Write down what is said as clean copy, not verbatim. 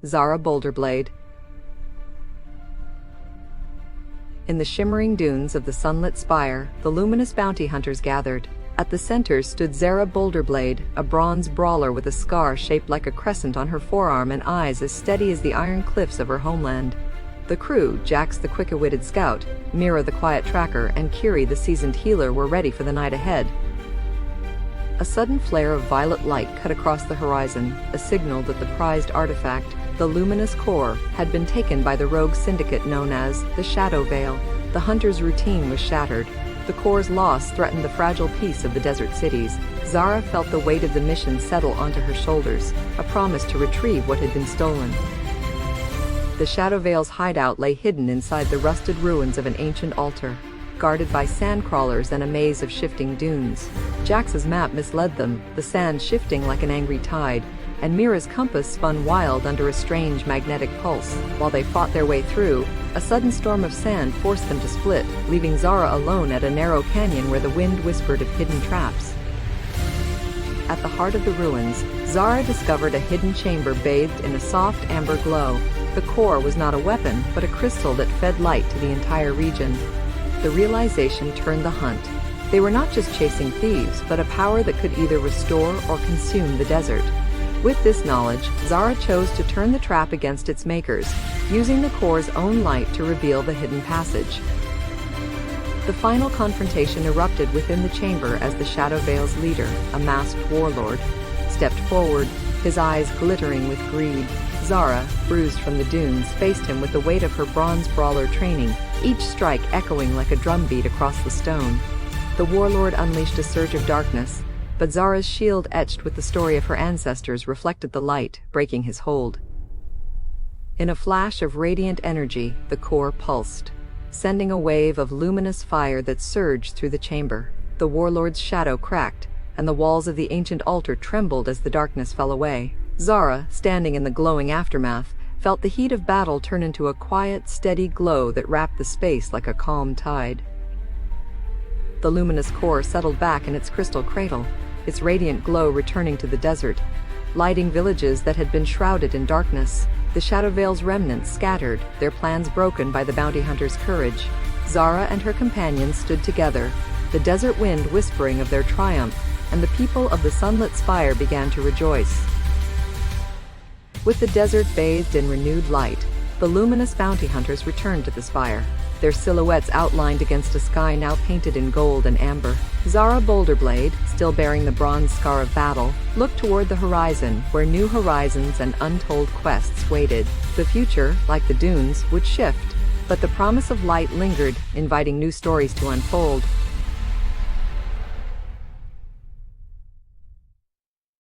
Zara Boulderblade. In the shimmering dunes of the sunlit spire, the luminous bounty hunters gathered. At the center stood Zara Boulderblade, a bronze brawler with a scar shaped like a crescent on her forearm and eyes as steady as the iron cliffs of her homeland. The crew, Jax the quick-witted scout, Mira the quiet tracker, and Kiri the seasoned healer were ready for the night ahead. A sudden flare of violet light cut across the horizon, a signal that the prized artifact, the luminous core, had been taken by the rogue syndicate known as the Shadow Veil. The hunters' routine was shattered. The core's loss threatened the fragile peace of the desert cities. Zara felt the weight of the mission settle onto her shoulders, a promise to retrieve what had been stolen. The Shadow Veil's hideout lay hidden inside the rusted ruins of an ancient altar, guarded by sandcrawlers and a maze of shifting dunes. Jax's map misled them, the sand shifting like an angry tide, and Mira's compass spun wild under a strange magnetic pulse. While they fought their way through, a sudden storm of sand forced them to split, leaving Zara alone at a narrow canyon where the wind whispered of hidden traps. At the heart of the ruins, Zara discovered a hidden chamber bathed in a soft amber glow. The core was not a weapon, but a crystal that fed light to the entire region. The realization turned the hunt. They were not just chasing thieves, but a power that could either restore or consume the desert. With this knowledge, Zara chose to turn the trap against its makers, using the core's own light to reveal the hidden passage. The final confrontation erupted within the chamber as the Shadow Veil's leader, a masked warlord, stepped forward, his eyes glittering with greed. Zara, bruised from the dunes, faced him with the weight of her bronze brawler training, each strike echoing like a drumbeat across the stone. The warlord unleashed a surge of darkness, but Zara's shield etched with the story of her ancestors reflected the light, breaking his hold. In a flash of radiant energy, the core pulsed, sending a wave of luminous fire that surged through the chamber. The warlord's shadow cracked, and the walls of the ancient altar trembled as the darkness fell away. Zara, standing in the glowing aftermath, felt the heat of battle turn into a quiet, steady glow that wrapped the space like a calm tide. The luminous core settled back in its crystal cradle, its radiant glow returning to the desert, lighting villages that had been shrouded in darkness. The Shadow Veil's remnants scattered, their plans broken by the bounty hunter's courage. Zara and her companions stood together, the desert wind whispering of their triumph, and the people of the sunlit spire began to rejoice. With the desert bathed in renewed light, the luminous bounty hunters returned to the spire, their silhouettes outlined against a sky now painted in gold and amber. Zara Boulderblade, still bearing the bronze scar of battle, looked toward the horizon, where new horizons and untold quests waited. The future, like the dunes, would shift, but the promise of light lingered, inviting new stories to unfold.